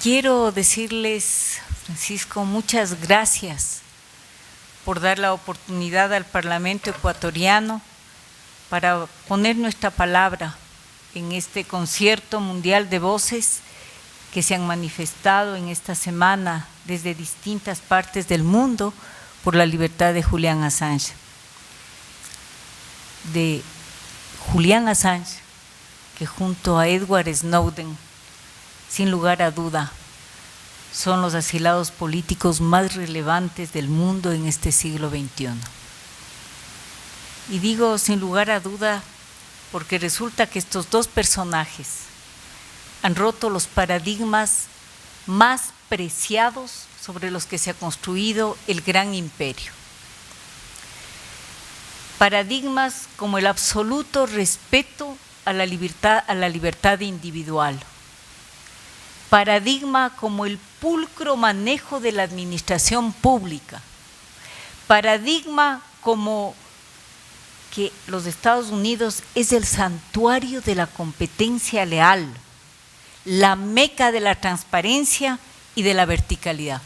Quiero decirles, Francisco, muchas gracias por dar la oportunidad al Parlamento ecuatoriano para poner nuestra palabra en este concierto mundial de voces que se han manifestado en esta semana desde distintas partes del mundo por la libertad de Julian Assange. De Julian Assange, que junto a Edward Snowden, sin lugar a duda, son los asilados políticos más relevantes del mundo en este siglo XXI. Y digo sin lugar a duda porque resulta que estos dos personajes han roto los paradigmas más preciados sobre los que se ha construido el gran imperio. Paradigmas como el absoluto respeto a la libertad individual. Paradigma como el pulcro manejo de la administración pública. Paradigma como que los Estados Unidos es el santuario de la competencia leal, la meca de la transparencia y de la verticalidad.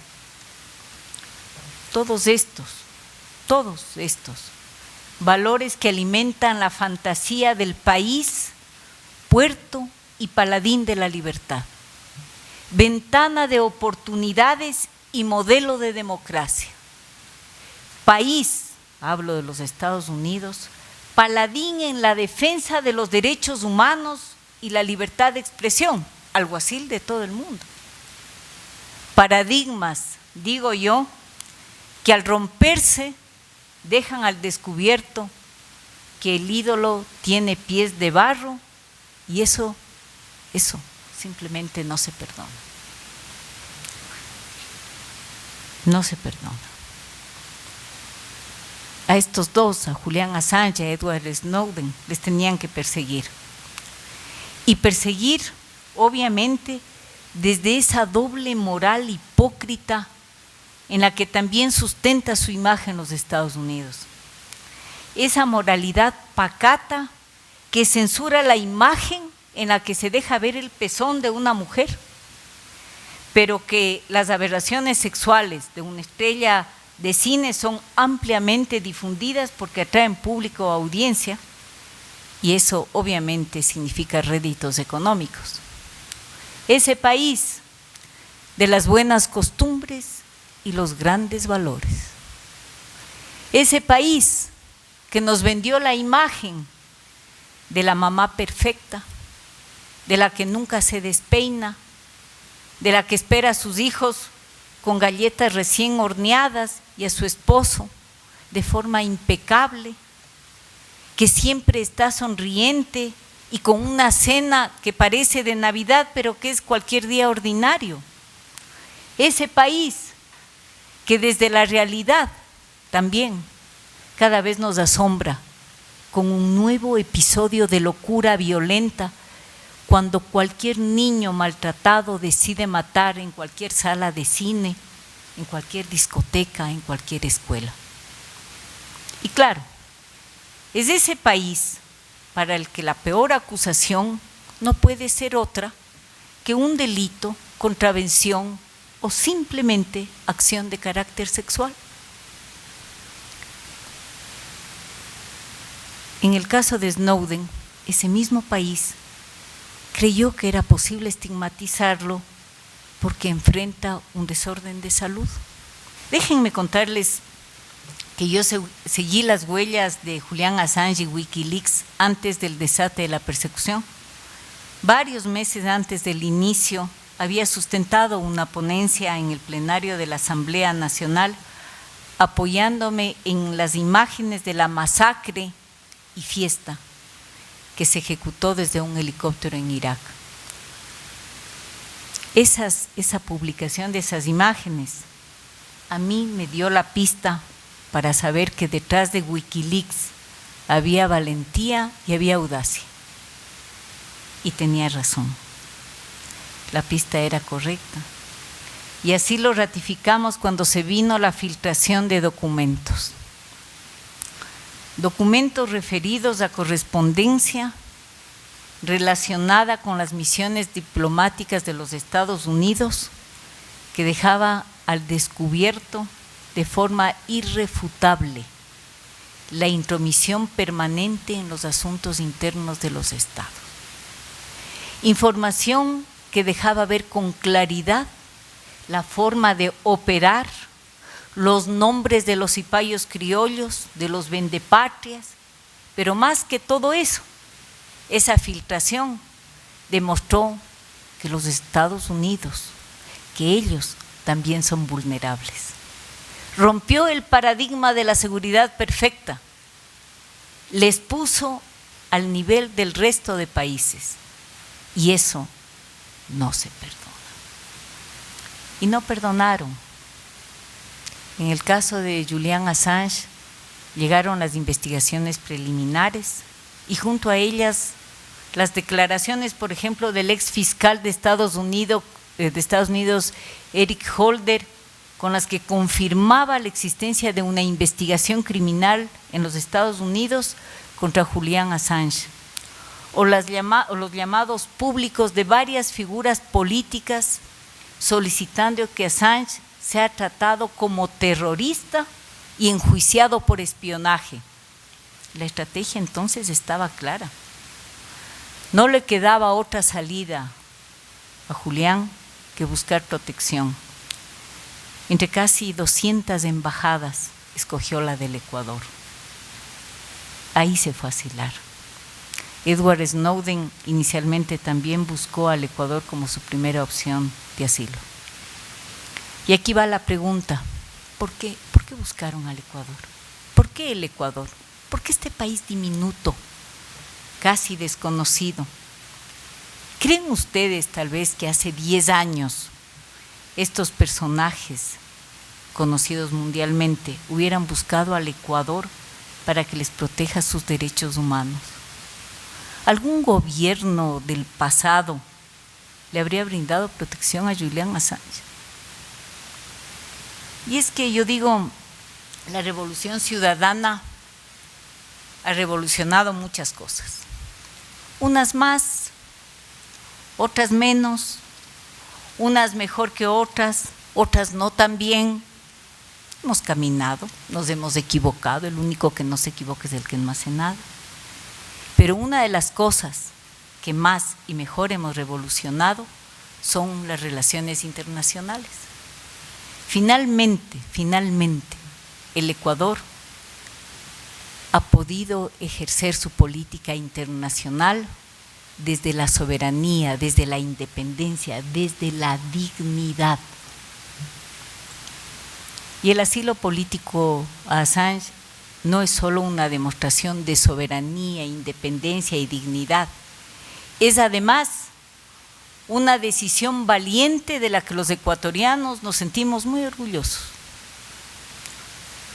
Todos estos valores que alimentan la fantasía del país, puerto y paladín de la libertad, ventana de oportunidades y modelo de democracia. País, hablo de los Estados Unidos, paladín en la defensa de los derechos humanos y la libertad de expresión, alguacil de todo el mundo. Paradigmas, digo yo, que al romperse dejan al descubierto que el ídolo tiene pies de barro y eso simplemente no se perdona. No se perdona. A estos dos, a Julian Assange y a Edward Snowden, les tenían que perseguir. Y perseguir, obviamente, desde esa doble moral hipócrita en la que también sustenta su imagen los Estados Unidos. Esa moralidad pacata que censura la imagen en la que se deja ver el pezón de una mujer, pero que las aberraciones sexuales de una estrella de cine son ampliamente difundidas porque atraen público o audiencia, y eso obviamente significa réditos económicos. Ese país de las buenas costumbres y los grandes valores. Ese país que nos vendió la imagen de la mamá perfecta, de la que nunca se despeina, de la que espera a sus hijos con galletas recién horneadas y a su esposo de forma impecable, que siempre está sonriente y con una cena que parece de Navidad, pero que es cualquier día ordinario. Ese país que desde la realidad también cada vez nos asombra con un nuevo episodio de locura violenta cuando cualquier niño maltratado decide matar en cualquier sala de cine, en cualquier discoteca, en cualquier escuela. Y claro, es ese país para el que la peor acusación no puede ser otra que un delito, contravención o simplemente acción de carácter sexual. En el caso de Snowden, ese mismo país creyó que era posible estigmatizarlo porque enfrenta un desorden de salud. Déjenme contarles que yo seguí las huellas de Julian Assange y Wikileaks antes del desate de la persecución. Varios meses antes del inicio, había sustentado una ponencia en el plenario de la Asamblea Nacional apoyándome en las imágenes de la masacre y fiesta que se ejecutó desde un helicóptero en Irak. Esa publicación de esas imágenes a mí me dio la pista para saber que detrás de Wikileaks había valentía y había audacia. Y tenía razón. La pista era correcta. Y así lo ratificamos cuando se vino la filtración de documentos. Documentos referidos a correspondencia relacionada con las misiones diplomáticas de los Estados Unidos, que dejaba al descubierto de forma irrefutable la intromisión permanente en los asuntos internos de los estados. Información que dejaba ver con claridad la forma de operar, los nombres de los cipayos criollos, de los vendepatrias, pero más que todo eso, esa filtración demostró que los Estados Unidos, que ellos también son vulnerables. Rompió el paradigma de la seguridad perfecta, les puso al nivel del resto de países y eso no se perdona. Y no perdonaron. En el caso de Julian Assange llegaron las investigaciones preliminares y junto a ellas las declaraciones, por ejemplo, del ex fiscal de Estados Unidos, Eric Holder, con las que confirmaba la existencia de una investigación criminal en los Estados Unidos contra Julian Assange, o los llamados públicos de varias figuras políticas solicitando que Assange sea tratado como terrorista y enjuiciado por espionaje. La estrategia entonces estaba clara. No le quedaba otra salida a Julián que buscar protección. Entre casi 200 embajadas escogió la del Ecuador. Ahí se fue a asilar. Edward Snowden inicialmente también buscó al Ecuador como su primera opción de asilo. Y aquí va la pregunta, ¿por qué buscaron al Ecuador? ¿Por qué el Ecuador? ¿Por qué este país diminuto, casi desconocido? ¿Creen ustedes tal vez que hace 10 años estos personajes conocidos mundialmente hubieran buscado al Ecuador para que les proteja sus derechos humanos? ¿Algún gobierno del pasado le habría brindado protección a Julian Assange? Y es que yo digo, la revolución ciudadana ha revolucionado muchas cosas. Unas más, otras menos, unas mejor que otras, otras no tan bien. Hemos caminado, nos hemos equivocado, el único que no se equivoca es el que no hace nada. Pero una de las cosas que más y mejor hemos revolucionado son las relaciones internacionales. Finalmente, el Ecuador ha podido ejercer su política internacional desde la soberanía, desde la independencia, desde la dignidad. Y el asilo político a Assange no es solo una demostración de soberanía, independencia y dignidad, es además una decisión valiente de la que los ecuatorianos nos sentimos muy orgullosos.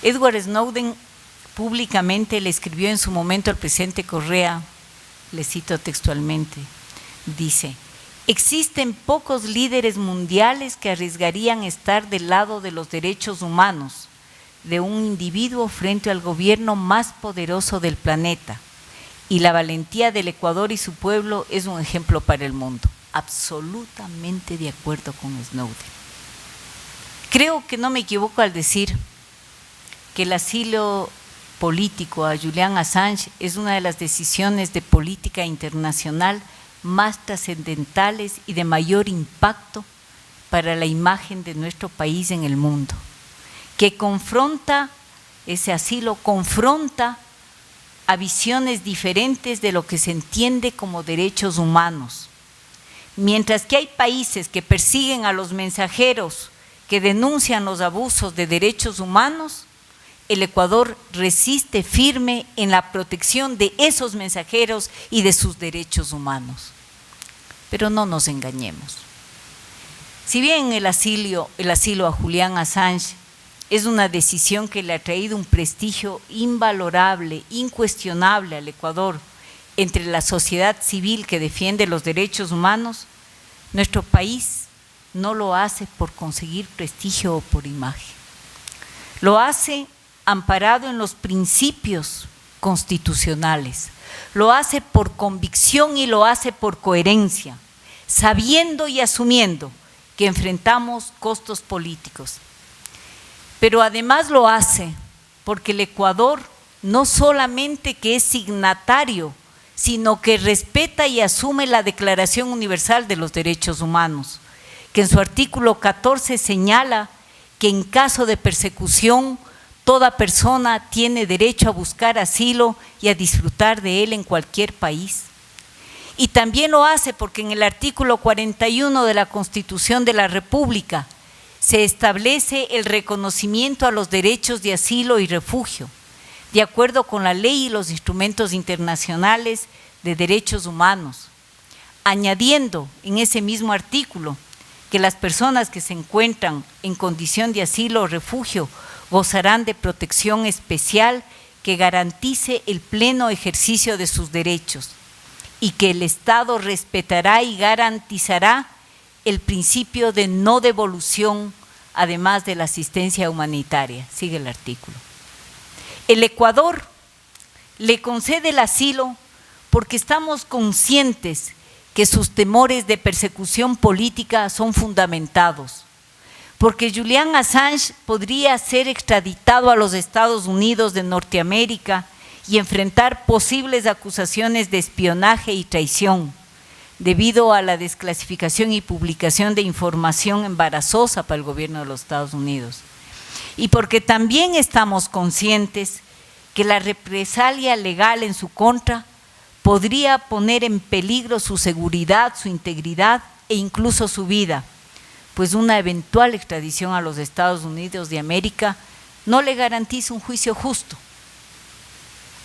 Edward Snowden públicamente le escribió en su momento al presidente Correa, le cito textualmente, dice: existen pocos líderes mundiales que arriesgarían estar del lado de los derechos humanos de un individuo frente al gobierno más poderoso del planeta, y la valentía del Ecuador y su pueblo es un ejemplo para el mundo. Absolutamente de acuerdo con Snowden. Creo que no me equivoco al decir que el asilo político a Julian Assange es una de las decisiones de política internacional más trascendentales y de mayor impacto para la imagen de nuestro país en el mundo, que confronta, ese asilo confronta a visiones diferentes de lo que se entiende como derechos humanos. Mientras que hay países que persiguen a los mensajeros que denuncian los abusos de derechos humanos, el Ecuador resiste firme en la protección de esos mensajeros y de sus derechos humanos. Pero no nos engañemos. Si bien el asilo a Julian Assange es una decisión que le ha traído un prestigio invalorable, incuestionable al Ecuador entre la sociedad civil que defiende los derechos humanos, nuestro país no lo hace por conseguir prestigio o por imagen. Lo hace amparado en los principios constitucionales. Lo hace por convicción y lo hace por coherencia, sabiendo y asumiendo que enfrentamos costos políticos. Pero además lo hace porque el Ecuador no solamente que es signatario, sino que respeta y asume la Declaración Universal de los Derechos Humanos, que en su artículo 14 señala que en caso de persecución, toda persona tiene derecho a buscar asilo y a disfrutar de él en cualquier país. Y también lo hace porque en el artículo 41 de la Constitución de la República se establece el reconocimiento a los derechos de asilo y refugio, de acuerdo con la ley y los instrumentos internacionales de derechos humanos, añadiendo en ese mismo artículo que las personas que se encuentran en condición de asilo o refugio gozarán de protección especial que garantice el pleno ejercicio de sus derechos y que el Estado respetará y garantizará el principio de no devolución, además de la asistencia humanitaria. Sigue el artículo. El Ecuador le concede el asilo porque estamos conscientes que sus temores de persecución política son fundamentados, porque Julian Assange podría ser extraditado a los Estados Unidos de Norteamérica y enfrentar posibles acusaciones de espionaje y traición, debido a la desclasificación y publicación de información embarazosa para el gobierno de los Estados Unidos. Y porque también estamos conscientes que la represalia legal en su contra podría poner en peligro su seguridad, su integridad e incluso su vida, pues una eventual extradición a los Estados Unidos de América no le garantiza un juicio justo.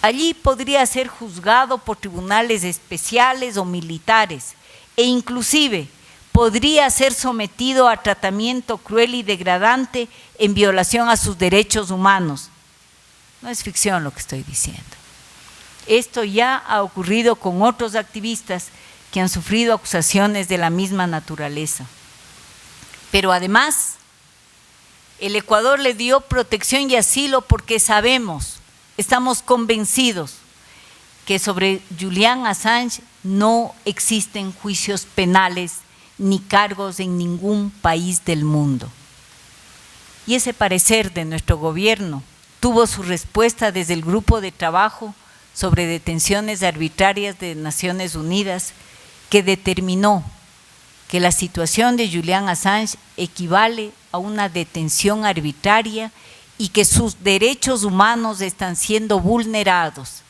Allí podría ser juzgado por tribunales especiales o militares e inclusive podría ser sometido a tratamiento cruel y degradante en violación a sus derechos humanos. No es ficción lo que estoy diciendo. Esto ya ha ocurrido con otros activistas que han sufrido acusaciones de la misma naturaleza. Pero además, el Ecuador le dio protección y asilo porque sabemos, estamos convencidos que sobre Julian Assange no existen juicios penales ni cargos en ningún país del mundo. Y ese parecer de nuestro gobierno tuvo su respuesta desde el grupo de trabajo sobre detenciones arbitrarias de Naciones Unidas, que determinó que la situación de Julian Assange equivale a una detención arbitraria y que sus derechos humanos están siendo vulnerados.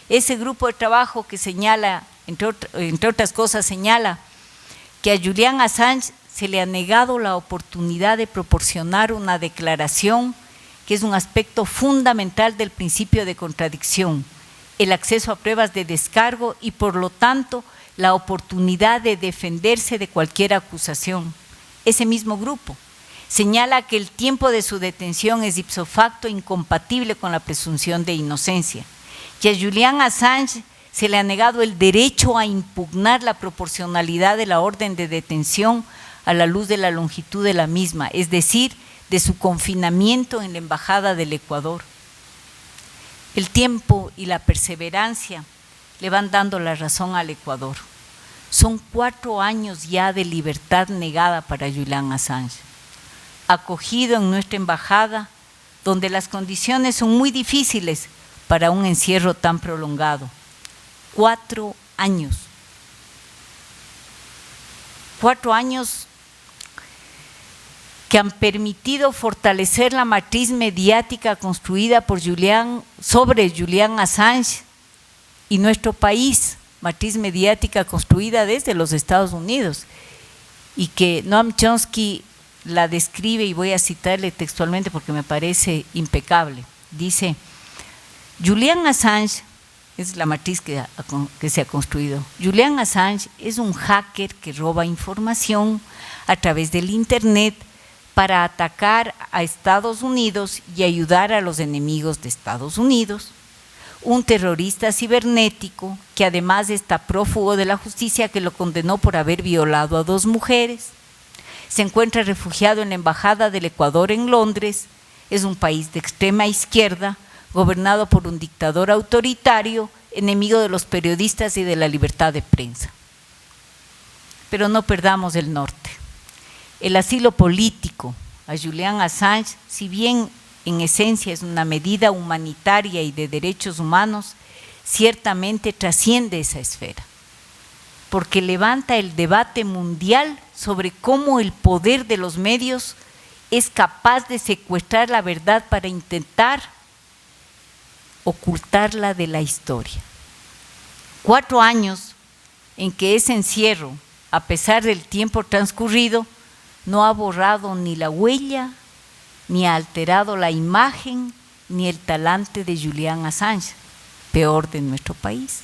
Ese grupo de trabajo que señala, entre otras cosas, señala que a Julian Assange se le ha negado la oportunidad de proporcionar una declaración que es un aspecto fundamental del principio de contradicción, el acceso a pruebas de descargo y por lo tanto la oportunidad de defenderse de cualquier acusación. Ese mismo grupo señala que el tiempo de su detención es ipso facto incompatible con la presunción de inocencia, que a Julian Assange se le ha negado el derecho a impugnar la proporcionalidad de la orden de detención a la luz de la longitud de la misma, es decir, de su confinamiento en la Embajada del Ecuador. El tiempo y la perseverancia le van dando la razón al Ecuador. Son 4 años ya de libertad negada para Julian Assange, acogido en nuestra embajada, donde las condiciones son muy difíciles para un encierro tan prolongado. 4 años. 4 años que han permitido fortalecer la matriz mediática construida por sobre Julian Assange y nuestro país, matriz mediática construida desde los Estados Unidos, y que Noam Chomsky la describe, y voy a citarle textualmente porque me parece impecable. Dice: Julian Assange es la matriz que se ha construido. Julian Assange es un hacker que roba información a través del Internet para atacar a Estados Unidos y ayudar a los enemigos de Estados Unidos. Un terrorista cibernético que además está prófugo de la justicia, que lo condenó por haber violado a 2 mujeres. Se encuentra refugiado en la Embajada del Ecuador en Londres. Es un país de extrema izquierda gobernado por un dictador autoritario, enemigo de los periodistas y de la libertad de prensa. Pero no perdamos el norte. El asilo político a Julian Assange, si bien en esencia es una medida humanitaria y de derechos humanos, ciertamente trasciende esa esfera, porque levanta el debate mundial sobre cómo el poder de los medios es capaz de secuestrar la verdad para intentar ocultarla de la historia. 4 años en que ese encierro, a pesar del tiempo transcurrido, no ha borrado ni la huella, ni ha alterado la imagen, ni el talante de Julian Assange, peor de nuestro país.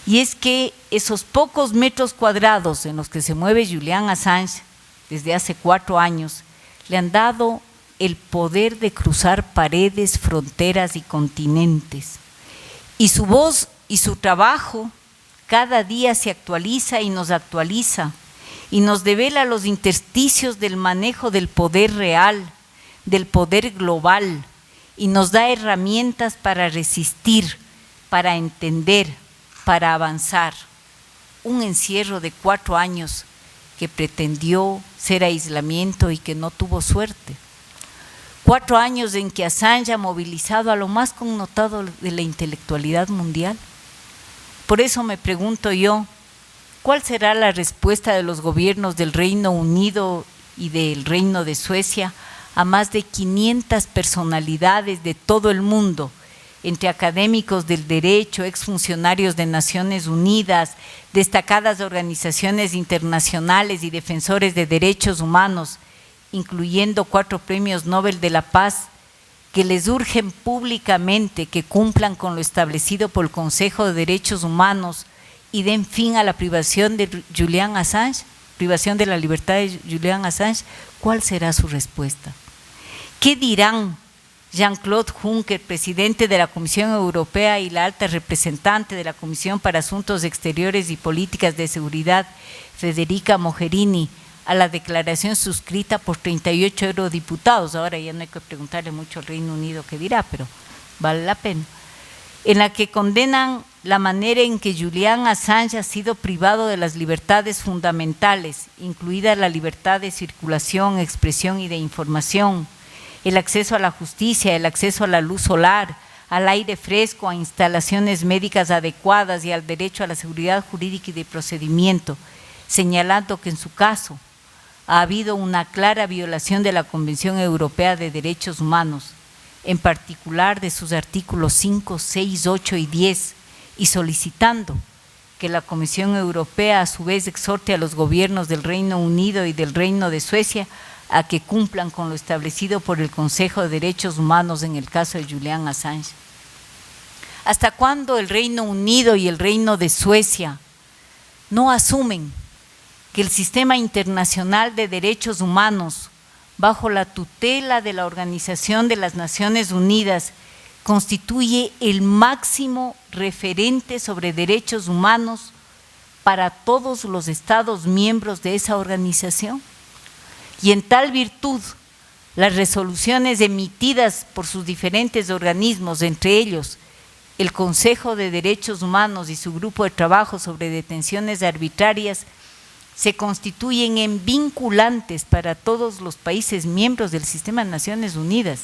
Y es que esos pocos metros cuadrados en los que se mueve Julian Assange desde hace 4 años le han dado el poder de cruzar paredes, fronteras y continentes. Y su voz y su trabajo cada día se actualiza y nos devela los intersticios del manejo del poder real, del poder global, y nos da herramientas para resistir, para entender, para avanzar. Un encierro de 4 años que pretendió ser aislamiento y que no tuvo suerte. 4 años en que Assange ha movilizado a lo más connotado de la intelectualidad mundial. Por eso me pregunto yo, ¿cuál será la respuesta de los gobiernos del Reino Unido y del Reino de Suecia a más de 500 personalidades de todo el mundo, entre académicos del derecho, exfuncionarios de Naciones Unidas, destacadas organizaciones internacionales y defensores de derechos humanos, incluyendo 4 premios Nobel de la Paz, que les urgen públicamente que cumplan con lo establecido por el Consejo de Derechos Humanos y den fin a la privación de Julian Assange, privación de la libertad de Julian Assange? ¿Cuál será su respuesta? ¿Qué dirán Jean-Claude Juncker, presidente de la Comisión Europea, y la alta representante de la Comisión para Asuntos Exteriores y Políticas de Seguridad, Federica Mogherini, a la declaración suscrita por 38 eurodiputados? Ahora ya no hay que preguntarle mucho al Reino Unido qué dirá, pero vale la pena. En la que condenan la manera en que Julian Assange ha sido privado de las libertades fundamentales, incluida la libertad de circulación, expresión y de información, el acceso a la justicia, el acceso a la luz solar, al aire fresco, a instalaciones médicas adecuadas y al derecho a la seguridad jurídica y de procedimiento, señalando que en su caso ha habido una clara violación de la Convención Europea de Derechos Humanos, en particular de sus artículos 5, 6, 8 y 10, y solicitando que la Comisión Europea a su vez exhorte a los gobiernos del Reino Unido y del Reino de Suecia a que cumplan con lo establecido por el Consejo de Derechos Humanos en el caso de Julian Assange. ¿Hasta cuándo el Reino Unido y el Reino de Suecia no asumen que el sistema internacional de derechos humanos, bajo la tutela de la Organización de las Naciones Unidas, constituye el máximo referente sobre derechos humanos para todos los Estados miembros de esa organización? Y en tal virtud, las resoluciones emitidas por sus diferentes organismos, entre ellos el Consejo de Derechos Humanos y su grupo de trabajo sobre detenciones arbitrarias, se constituyen en vinculantes para todos los países miembros del sistema de Naciones Unidas,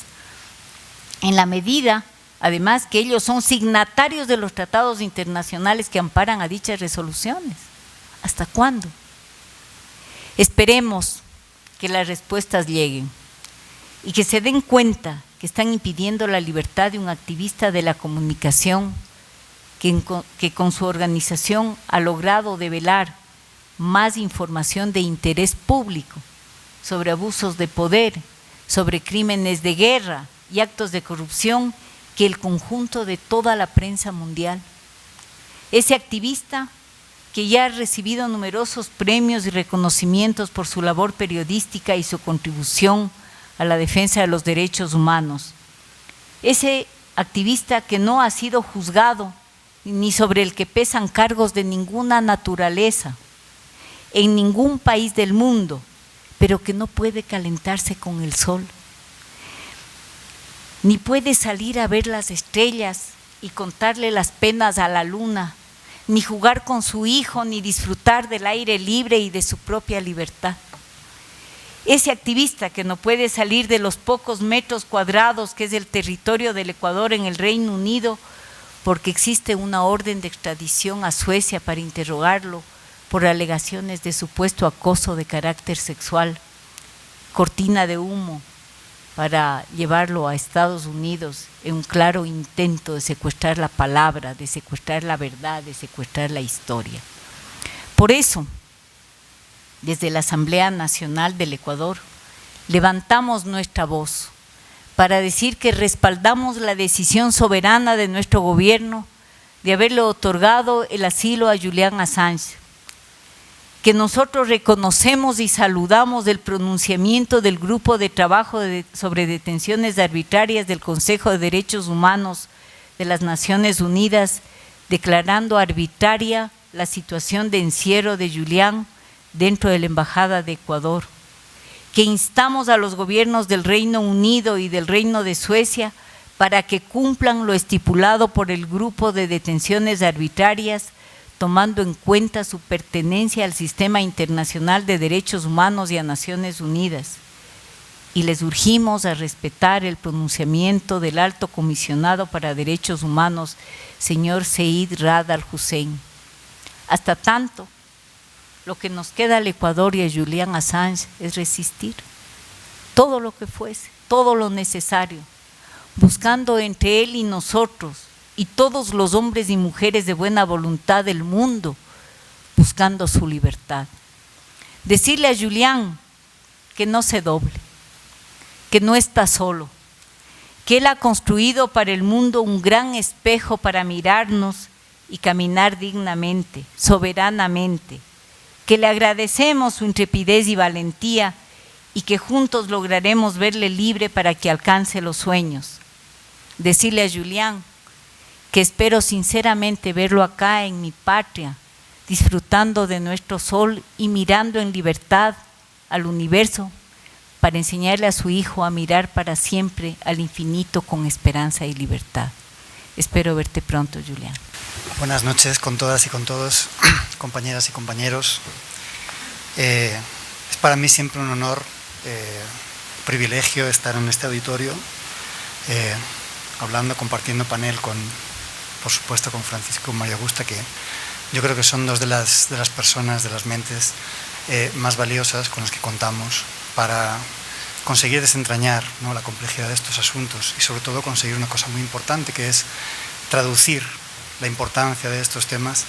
en la medida, además, que ellos son signatarios de los tratados internacionales que amparan a dichas resoluciones. ¿Hasta cuándo? Esperemos que las respuestas lleguen y que se den cuenta que están impidiendo la libertad de un activista de la comunicación que con su organización ha logrado develar más información de interés público sobre abusos de poder, sobre crímenes de guerra y actos de corrupción que el conjunto de toda la prensa mundial. Ese activista, que ya ha recibido numerosos premios y reconocimientos por su labor periodística y su contribución a la defensa de los derechos humanos. Ese activista que no ha sido juzgado ni sobre el que pesan cargos de ninguna naturaleza en ningún país del mundo, pero que no puede calentarse con el sol. ni puede salir a ver las estrellas y contarle las penas a la luna, ni jugar con su hijo, ni disfrutar del aire libre y de su propia libertad. Ese activista que no puede salir de los pocos metros cuadrados que es el territorio del Ecuador en el Reino Unido, porque existe una orden de extradición a Suecia para interrogarlo por alegaciones de supuesto acoso de carácter sexual, cortina de humo para llevarlo a Estados Unidos en un claro intento de secuestrar la palabra, de secuestrar la verdad, de secuestrar la historia. Por eso, desde la Asamblea Nacional del Ecuador, levantamos nuestra voz para decir que respaldamos la decisión soberana de nuestro gobierno de haberle otorgado el asilo a Julian Assange, que nosotros reconocemos y saludamos el pronunciamiento del Grupo de Trabajo sobre Detenciones Arbitrarias del Consejo de Derechos Humanos de las Naciones Unidas, declarando arbitraria la situación de encierro de Julian dentro de la Embajada de Ecuador, que instamos a los gobiernos del Reino Unido y del Reino de Suecia para que cumplan lo estipulado por el Grupo de Detenciones Arbitrarias, tomando en cuenta su pertenencia al Sistema Internacional de Derechos Humanos y a Naciones Unidas. Y les urgimos a respetar el pronunciamiento del Alto Comisionado para Derechos Humanos, señor Zeid Ra'ad al-Hussein. Hasta tanto, lo que nos queda al Ecuador y a Julian Assange es resistir todo lo que fuese, todo lo necesario, buscando entre él y nosotros y todos los hombres y mujeres de buena voluntad del mundo, buscando su libertad. Decirle a Julian que no se doble, que no está solo, que él ha construido para el mundo un gran espejo para mirarnos y caminar dignamente, soberanamente, que le agradecemos su intrepidez y valentía y que juntos lograremos verle libre para que alcance los sueños. Decirle a Julian que espero sinceramente verlo acá en mi patria, disfrutando de nuestro sol y mirando en libertad al universo para enseñarle a su hijo a mirar para siempre al infinito con esperanza y libertad. Espero verte pronto, Julian. Buenas noches con todas y con todos, compañeras y compañeros. Es para mí siempre un honor, privilegio estar en este auditorio, hablando, compartiendo panel con, por supuesto, con Francisco y María Augusta, que yo creo que son dos de las personas, de las mentes más valiosas con las que contamos para conseguir desentrañar, ¿no?, la complejidad de estos asuntos y sobre todo conseguir una cosa muy importante, que es traducir la importancia de estos temas,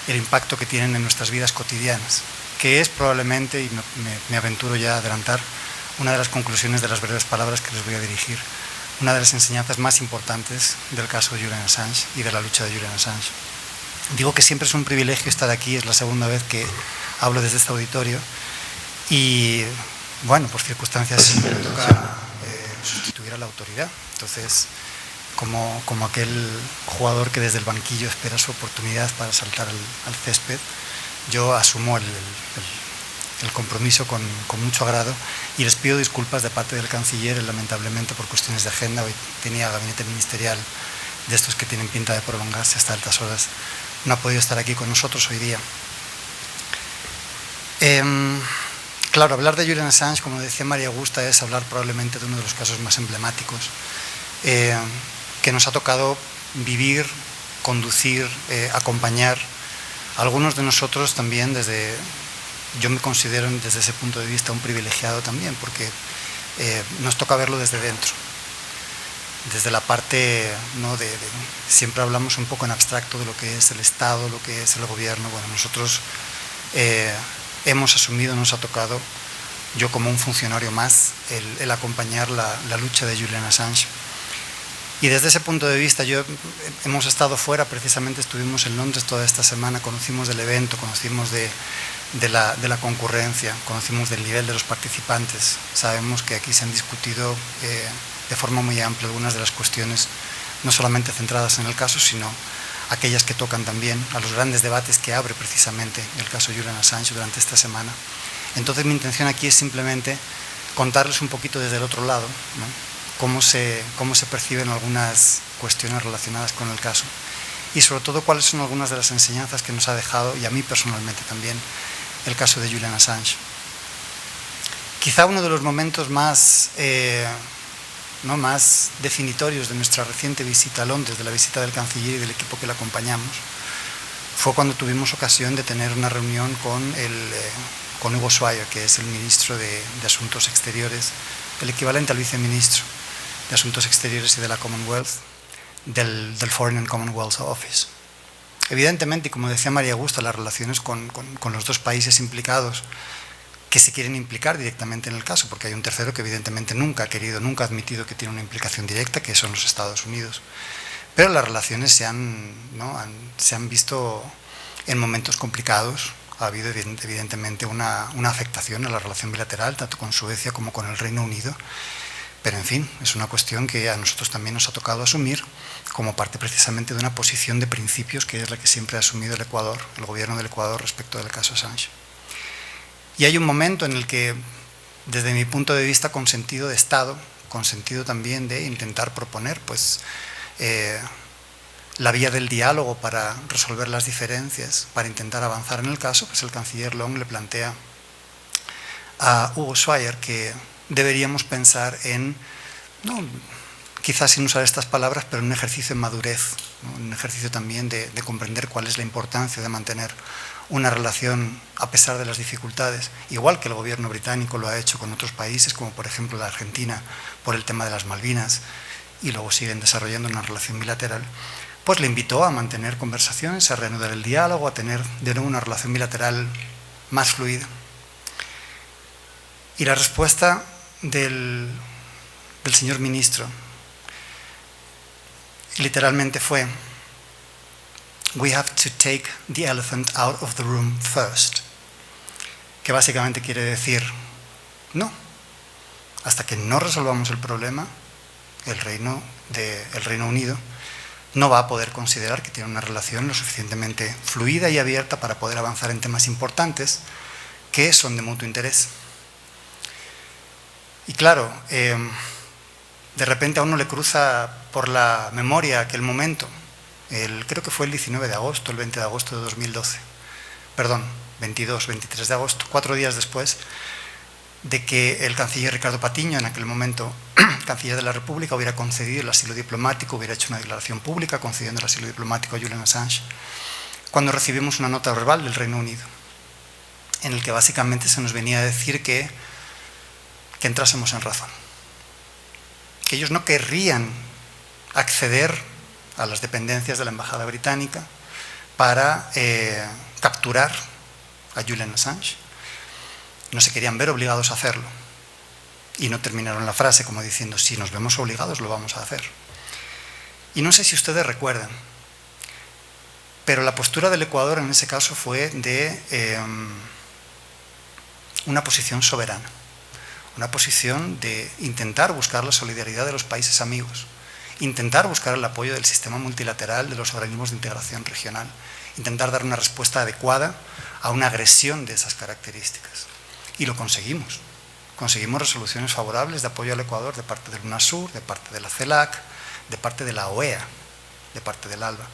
el impacto que tienen en nuestras vidas cotidianas, que es probablemente, y me aventuro ya a adelantar, una de las conclusiones de las breves palabras que les voy a dirigir, una de las enseñanzas más importantes del caso de Julian Assange y de la lucha de Julian Assange. Digo que siempre es un privilegio estar aquí, es la segunda vez que hablo desde este auditorio y, bueno, por circunstancias me toca sustituir a la autoridad. Entonces, como aquel jugador que desde el banquillo espera su oportunidad para saltar al césped, yo asumo el compromiso con mucho agrado y les pido disculpas de parte del canciller, lamentablemente por cuestiones de agenda. Hoy tenía gabinete ministerial de estos que tienen pinta de prolongarse hasta altas horas. No ha podido estar aquí con nosotros hoy día. Claro, hablar de Julian Assange, como decía María Augusta, es hablar probablemente de uno de los casos más emblemáticos que nos ha tocado vivir, conducir, acompañar. Algunos de nosotros también, yo me considero desde ese punto de vista un privilegiado también, porque nos toca verlo desde dentro, desde la parte, ¿no?, siempre hablamos un poco en abstracto de lo que es el Estado, lo que es el gobierno. Bueno, nosotros hemos asumido, nos ha tocado, yo como un funcionario más, el acompañar la lucha de Julian Assange. Y desde ese punto de vista, hemos estado fuera, precisamente estuvimos en Londres toda esta semana, conocimos del evento, conocimos de la concurrencia, conocimos del nivel de los participantes. Sabemos que aquí se han discutido de forma muy amplia algunas de las cuestiones, no solamente centradas en el caso, sino aquellas que tocan también a los grandes debates que abre precisamente el caso Julian Assange durante esta semana. Entonces mi intención aquí es simplemente contarles un poquito desde el otro lado, ¿no?, cómo se perciben algunas cuestiones relacionadas con el caso y sobre todo cuáles son algunas de las enseñanzas que nos ha dejado, y a mí personalmente también, el caso de Julian Assange. Quizá uno de los momentos más definitorios de nuestra reciente visita a Londres, de la visita del canciller y del equipo que le acompañamos, fue cuando tuvimos ocasión de tener una reunión con Hugo Schweier, que es el ministro de Asuntos Exteriores, el equivalente al viceministro de Asuntos Exteriores y de la Commonwealth, del Foreign and Commonwealth Office. Evidentemente, y como decía María Augusta, las relaciones con los dos países implicados que se quieren implicar directamente en el caso, porque hay un tercero que evidentemente nunca ha admitido que tiene una implicación directa, que son los Estados Unidos. Pero las relaciones se han visto en momentos complicados. Ha habido evidentemente una afectación a la relación bilateral, tanto con Suecia como con el Reino Unido. Pero en fin, es una cuestión que a nosotros también nos ha tocado asumir como parte precisamente de una posición de principios que es la que siempre ha asumido el Ecuador, el gobierno del Ecuador respecto del caso Assange. Y hay un momento en el que, desde mi punto de vista, con sentido de Estado, con sentido también de intentar proponer la vía del diálogo para resolver las diferencias, para intentar avanzar en el caso, pues el canciller Long le plantea a Hugo Schweier que deberíamos pensar en, quizás sin usar estas palabras, pero en un ejercicio de madurez, un ejercicio también de comprender cuál es la importancia de mantener una relación a pesar de las dificultades, igual que el gobierno británico lo ha hecho con otros países, como por ejemplo la Argentina, por el tema de las Malvinas, y luego siguen desarrollando una relación bilateral. Pues le invitó a mantener conversaciones, a reanudar el diálogo, a tener de nuevo una relación bilateral más fluida. Y la respuesta del señor ministro literalmente fue: "We have to take the elephant out of the room first", que básicamente quiere decir, no, hasta que no resolvamos el problema, el Reino Unido no va a poder considerar que tiene una relación lo suficientemente fluida y abierta para poder avanzar en temas importantes que son de mutuo interés. Y claro, de repente a uno le cruza por la memoria aquel momento, creo que fue el 19 de agosto, el 20 de agosto de 2012, perdón, 22, 23 de agosto, 4 días después de que el canciller Ricardo Patiño, en aquel momento canciller de la República, hubiera concedido el asilo diplomático, hubiera hecho una declaración pública concediendo el asilo diplomático a Julian Assange, cuando recibimos una nota verbal del Reino Unido, en el que básicamente se nos venía a decir que entrásemos en razón, que ellos no querrían acceder a las dependencias de la Embajada Británica para capturar a Julian Assange. No se querían ver obligados a hacerlo. Y no terminaron la frase como diciendo, si nos vemos obligados lo vamos a hacer. Y no sé si ustedes recuerdan, pero la postura del Ecuador en ese caso fue de una posición soberana, una posición de intentar buscar la solidaridad de los países amigos, intentar buscar el apoyo del sistema multilateral, de los organismos de integración regional, intentar dar una respuesta adecuada a una agresión de esas características. Y lo conseguimos. Conseguimos resoluciones favorables de apoyo al Ecuador de parte del UNASUR, de parte de la CELAC, de parte de la OEA, de parte del ALBA.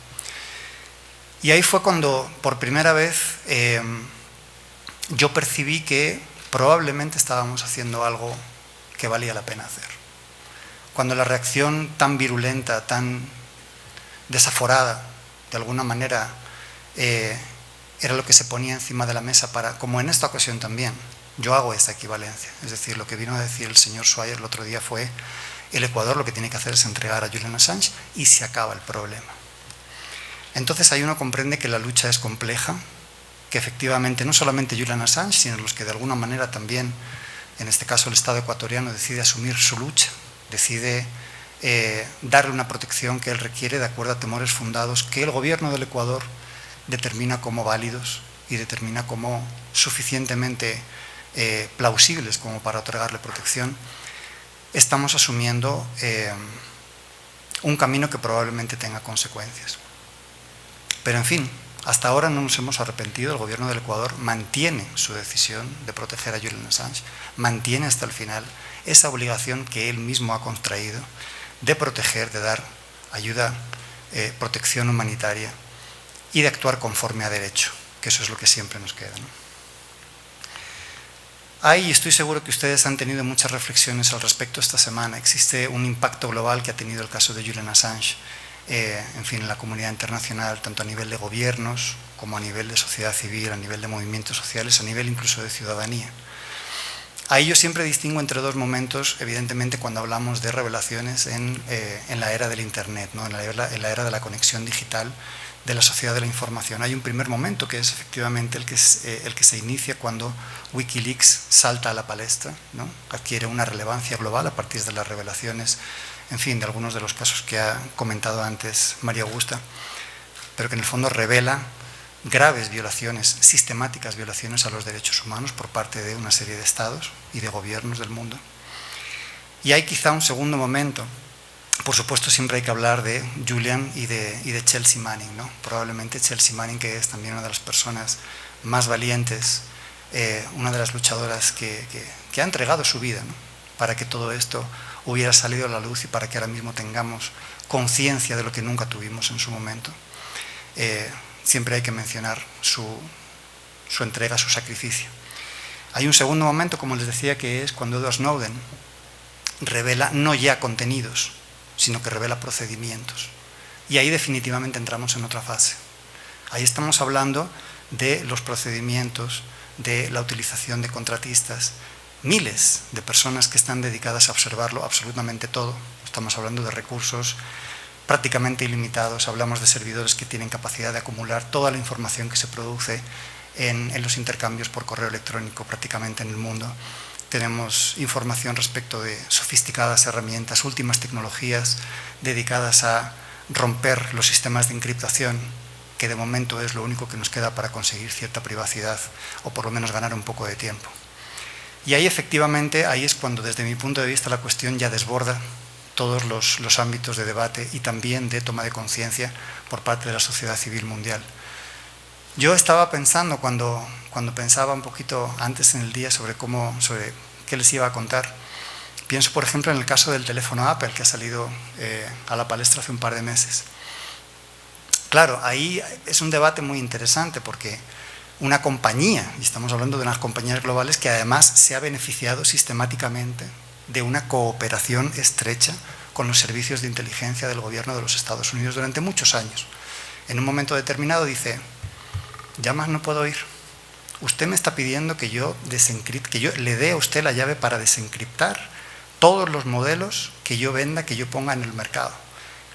Y ahí fue cuando, por primera vez, yo percibí que probablemente estábamos haciendo algo que valía la pena hacer. Cuando la reacción tan virulenta, tan desaforada, de alguna manera, era lo que se ponía encima de la mesa para, como en esta ocasión también, yo hago esta equivalencia. Es decir, lo que vino a decir el señor Schweier el otro día fue: el Ecuador lo que tiene que hacer es entregar a Julian Assange y se acaba el problema. Entonces ahí uno comprende que la lucha es compleja, que efectivamente no solamente Julian Assange, sino los que de alguna manera también, en este caso el Estado ecuatoriano, decide asumir su lucha, decide darle una protección que él requiere de acuerdo a temores fundados que el gobierno del Ecuador determina como válidos y determina como suficientemente plausibles como para otorgarle protección. Estamos asumiendo un camino que probablemente tenga consecuencias. Pero en fin, Hasta ahora no nos hemos arrepentido, el gobierno del Ecuador mantiene su decisión de proteger a Julian Assange, mantiene hasta el final esa obligación que él mismo ha contraído de proteger, de dar ayuda, protección humanitaria y de actuar conforme a derecho, que eso es lo que siempre nos queda, ¿no? Estoy seguro que ustedes han tenido muchas reflexiones al respecto esta semana. Existe un impacto global que ha tenido el caso de Julian Assange, en la comunidad internacional, tanto a nivel de gobiernos como a nivel de sociedad civil, a nivel de movimientos sociales, a nivel incluso de ciudadanía. Ahí yo siempre distingo entre dos momentos, evidentemente, cuando hablamos de revelaciones en la era del Internet, ¿no? en la era de la conexión digital, de la sociedad de la información. Hay un primer momento que es efectivamente el que se inicia cuando Wikileaks salta a la palestra, ¿no? Adquiere una relevancia global a partir de las revelaciones, de algunos de los casos que ha comentado antes María Augusta, pero que en el fondo revela graves violaciones, sistemáticas violaciones a los derechos humanos por parte de una serie de estados y de gobiernos del mundo. Y hay quizá un segundo momento. Por supuesto, siempre hay que hablar de Julian y de Chelsea Manning, ¿no? Probablemente Chelsea Manning, que es también una de las personas más valientes, una de las luchadoras que ha entregado su vida, ¿no? Para que todo esto hubiera salido a la luz y para que ahora mismo tengamos conciencia de lo que nunca tuvimos en su momento. Siempre hay que mencionar su entrega, su sacrificio. Hay un segundo momento, como les decía, que es cuando Edward Snowden revela no ya contenidos, sino que revela procedimientos. Y ahí definitivamente entramos en otra fase. Ahí estamos hablando de los procedimientos, de la utilización de contratistas, miles de personas que están dedicadas a observarlo absolutamente todo. Estamos hablando de recursos prácticamente ilimitados, hablamos de servidores que tienen capacidad de acumular toda la información que se produce en los intercambios por correo electrónico prácticamente en el mundo. Tenemos información respecto de sofisticadas herramientas, últimas tecnologías dedicadas a romper los sistemas de encriptación, que de momento es lo único que nos queda para conseguir cierta privacidad o por lo menos ganar un poco de tiempo. Y ahí efectivamente, ahí es cuando desde mi punto de vista la cuestión ya desborda todos los ámbitos de debate y también de toma de conciencia por parte de la sociedad civil mundial. Yo estaba pensando cuando pensaba un poquito antes en el día sobre qué les iba a contar. Pienso, por ejemplo, en el caso del teléfono Apple, que ha salido a la palestra hace un par de meses. Claro, ahí es un debate muy interesante porque una compañía, y estamos hablando de unas compañías globales que además se ha beneficiado sistemáticamente de una cooperación estrecha con los servicios de inteligencia del gobierno de los Estados Unidos durante muchos años. En un momento determinado dice: ya más no puedo ir. Usted me está pidiendo que yo le dé a usted la llave para desencriptar todos los modelos que yo venda, que yo ponga en el mercado.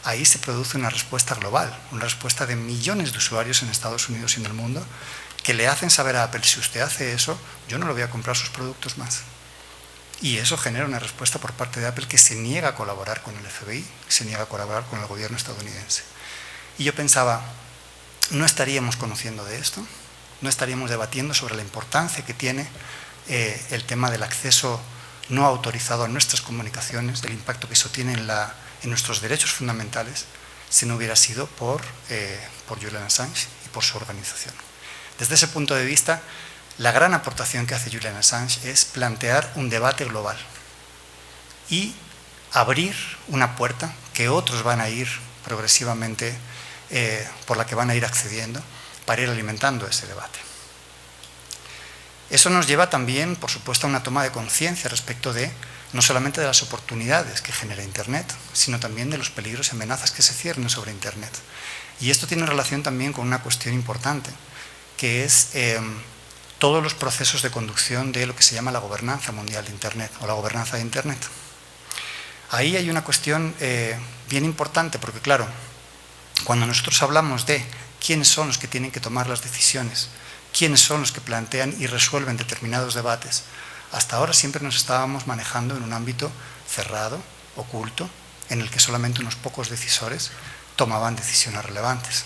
Ahí se produce una respuesta global, una respuesta de millones de usuarios en Estados Unidos y en el mundo que le hacen saber a Apple: si usted hace eso, yo no le voy a comprar sus productos más. Y eso genera una respuesta por parte de Apple que se niega a colaborar con el FBI, se niega a colaborar con el gobierno estadounidense. Y yo pensaba, ¿no estaríamos conociendo de esto? ¿No estaríamos debatiendo sobre la importancia que tiene el tema del acceso no autorizado a nuestras comunicaciones, del impacto que eso tiene en nuestros derechos fundamentales, si no hubiera sido por Julian Assange y por su organización? Desde ese punto de vista, la gran aportación que hace Julian Assange es plantear un debate global y abrir una puerta que otros van a ir progresivamente, por la que van a ir accediendo para ir alimentando ese debate. Eso nos lleva también, por supuesto, a una toma de conciencia respecto de no solamente de las oportunidades que genera Internet, sino también de los peligros y amenazas que se ciernen sobre Internet. Y esto tiene relación también con una cuestión importante, que es todos los procesos de conducción de lo que se llama la gobernanza mundial de Internet o la gobernanza de Internet. Ahí hay una cuestión bien importante porque, claro, cuando nosotros hablamos de quiénes son los que tienen que tomar las decisiones, quiénes son los que plantean y resuelven determinados debates, hasta ahora siempre nos estábamos manejando en un ámbito cerrado, oculto, en el que solamente unos pocos decisores tomaban decisiones relevantes.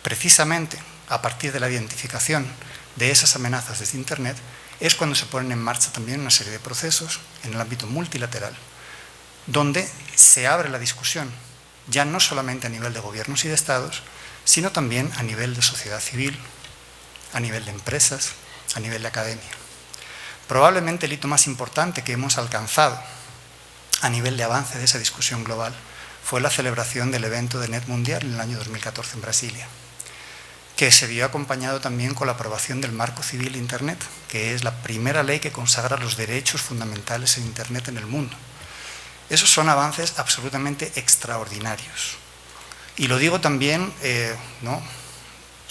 Precisamente a partir de la identificación de esas amenazas desde Internet es cuando se ponen en marcha también una serie de procesos en el ámbito multilateral, donde se abre la discusión, ya no solamente a nivel de gobiernos y de estados, sino también a nivel de sociedad civil, a nivel de empresas, a nivel de academia. Probablemente el hito más importante que hemos alcanzado a nivel de avance de esa discusión global fue la celebración del evento de Net Mundial en el año 2014 en Brasilia, que se vio acompañado también con la aprobación del Marco Civil de Internet, que es la primera ley que consagra los derechos fundamentales en Internet en el mundo. Esos son avances absolutamente extraordinarios. Y lo digo también,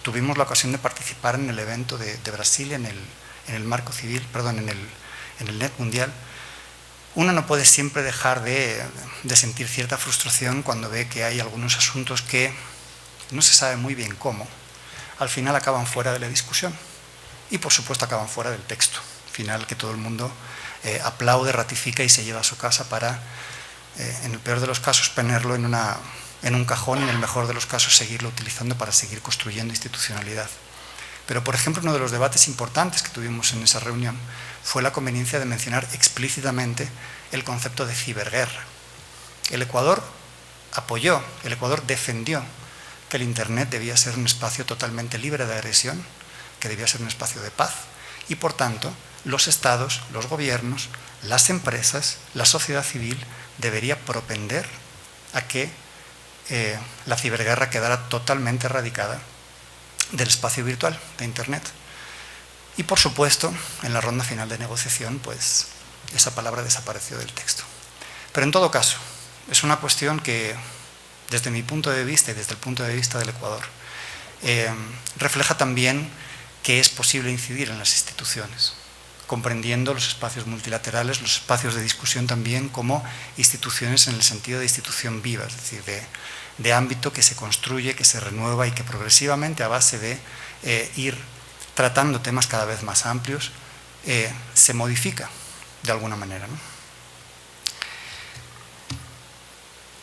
tuvimos la ocasión de participar en el evento de Brasilia, en el Marco Civil, perdón, en el Net Mundial. Uno no puede siempre dejar de sentir cierta frustración cuando ve que hay algunos asuntos que no se sabe muy bien cómo, al final acaban fuera de la discusión y por supuesto acaban fuera del texto final que todo el mundo aplaude, ratifica y se lleva a su casa para, en el peor de los casos, ponerlo en un cajón y en el mejor de los casos seguirlo utilizando para seguir construyendo institucionalidad. Pero, por ejemplo, uno de los debates importantes que tuvimos en esa reunión fue la conveniencia de mencionar explícitamente el concepto de ciberguerra. El Ecuador apoyó, el Ecuador defendió que el Internet debía ser un espacio totalmente libre de agresión, que debía ser un espacio de paz, y por tanto los estados, los gobiernos, las empresas, la sociedad civil debería propender a que la ciberguerra quedara totalmente erradicada del espacio virtual de Internet. Y por supuesto, en la ronda final de negociación, pues esa palabra desapareció del texto. Pero en todo caso, es una cuestión que, desde mi punto de vista y desde el punto de vista del Ecuador, refleja también que es posible incidir en las instituciones, comprendiendo los espacios multilaterales, los espacios de discusión también como instituciones en el sentido de institución viva, es decir, de ámbito que se construye, que se renueva y que progresivamente, a base de ir tratando temas cada vez más amplios, se modifica de alguna manera, ¿no?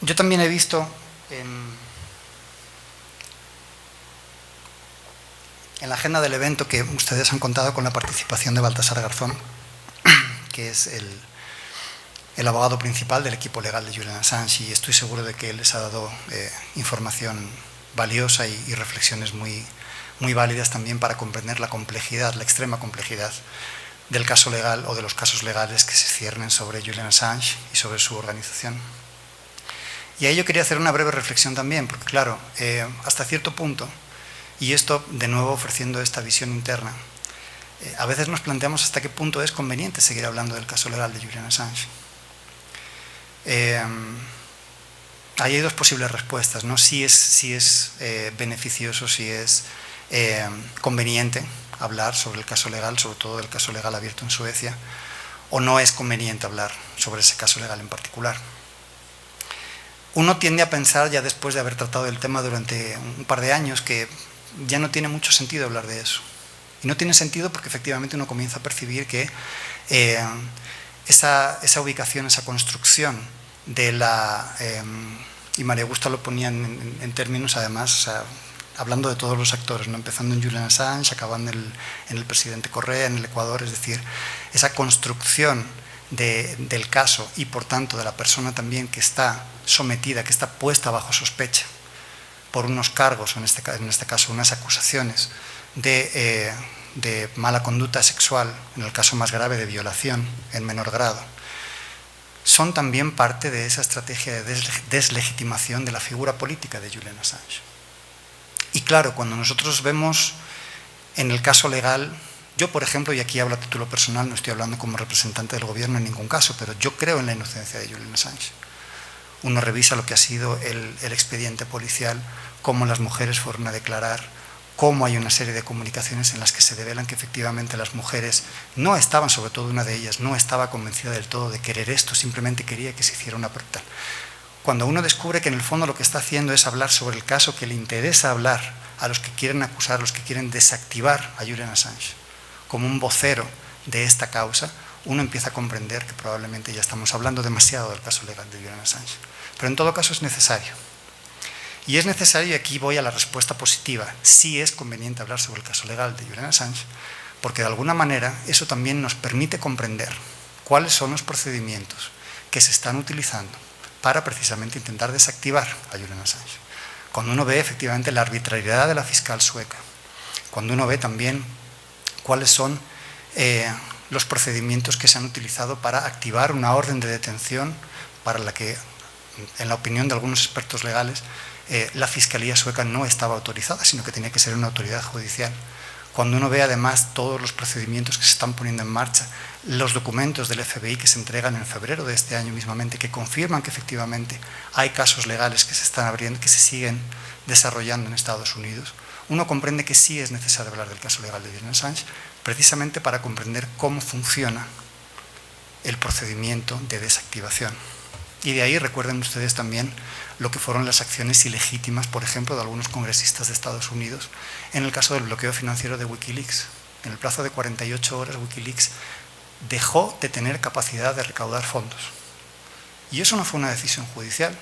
Yo también he visto en la agenda del evento que ustedes han contado con la participación de Baltasar Garzón, que es el abogado principal del equipo legal de Julian Assange, y estoy seguro de que él les ha dado información valiosa y reflexiones muy válidas también para comprender la complejidad, la extrema complejidad del caso legal o de los casos legales que se ciernen sobre Julian Assange y sobre su organización. Y ahí yo quería hacer una breve reflexión también, porque claro, hasta cierto punto, y esto de nuevo ofreciendo esta visión interna, a veces nos planteamos hasta qué punto es conveniente seguir hablando del caso legal de Julian Assange. Ahí hay dos posibles respuestas, ¿no? Si es beneficioso, si es conveniente hablar sobre el caso legal, sobre todo el caso legal abierto en Suecia, o no es conveniente hablar sobre ese caso legal en particular. Uno tiende a pensar, ya después de haber tratado el tema durante un par de años, que ya no tiene mucho sentido hablar de eso. Y no tiene sentido porque efectivamente uno comienza a percibir que esa ubicación, esa construcción de la... y María Augusta lo ponía en términos, además, o sea, hablando de todos los actores, ¿no? Empezando en Julian Assange, acabando en el presidente Correa, en el Ecuador, es decir, esa construcción del caso y por tanto de la persona también que está sometida, que está puesta bajo sospecha por unos cargos, o en este caso unas acusaciones de mala conducta sexual, en el caso más grave de violación en menor grado, son también parte de esa estrategia de deslegitimación de la figura política de Julian Assange. Y claro, cuando nosotros vemos en el caso legal, yo por ejemplo, y aquí hablo a título personal, no estoy hablando como representante del gobierno en ningún caso, pero yo creo en la inocencia de Julian Assange. Uno revisa lo que ha sido el expediente policial, cómo las mujeres fueron a declarar, cómo hay una serie de comunicaciones en las que se develan que efectivamente las mujeres no estaban, sobre todo una de ellas, no estaba convencida del todo de querer esto, simplemente quería que se hiciera una prueba. Cuando uno descubre que en el fondo lo que está haciendo es hablar sobre el caso que le interesa hablar a los que quieren acusar, a los que quieren desactivar a Julian Assange como un vocero de esta causa, uno empieza a comprender que probablemente ya estamos hablando demasiado del caso legal de Julian Assange. Pero en todo caso es necesario. Y es necesario, y aquí voy a la respuesta positiva, sí es conveniente hablar sobre el caso legal de Julian Assange, porque de alguna manera eso también nos permite comprender cuáles son los procedimientos que se están utilizando para precisamente intentar desactivar a Julian Assange. cuando uno ve efectivamente la arbitrariedad de la fiscal sueca, cuando uno ve también cuáles son los procedimientos que se han utilizado para activar una orden de detención para la que, en la opinión de algunos expertos legales, la Fiscalía sueca no estaba autorizada, sino que tenía que ser una autoridad judicial. Cuando uno ve además todos los procedimientos que se están poniendo en marcha, los documentos del FBI que se entregan en febrero de este año mismamente, que confirman que efectivamente hay casos legales que se están abriendo, que se siguen desarrollando en Estados Unidos, uno comprende que sí es necesario hablar del caso legal de Julian Assange, precisamente para comprender cómo funciona el procedimiento de desactivación. Y de ahí recuerden ustedes también lo que fueron las acciones ilegítimas, por ejemplo, de algunos congresistas de Estados Unidos en el caso del bloqueo financiero de Wikileaks. En el plazo de 48 horas, Wikileaks dejó de tener capacidad de recaudar fondos. Y eso no fue una decisión judicial,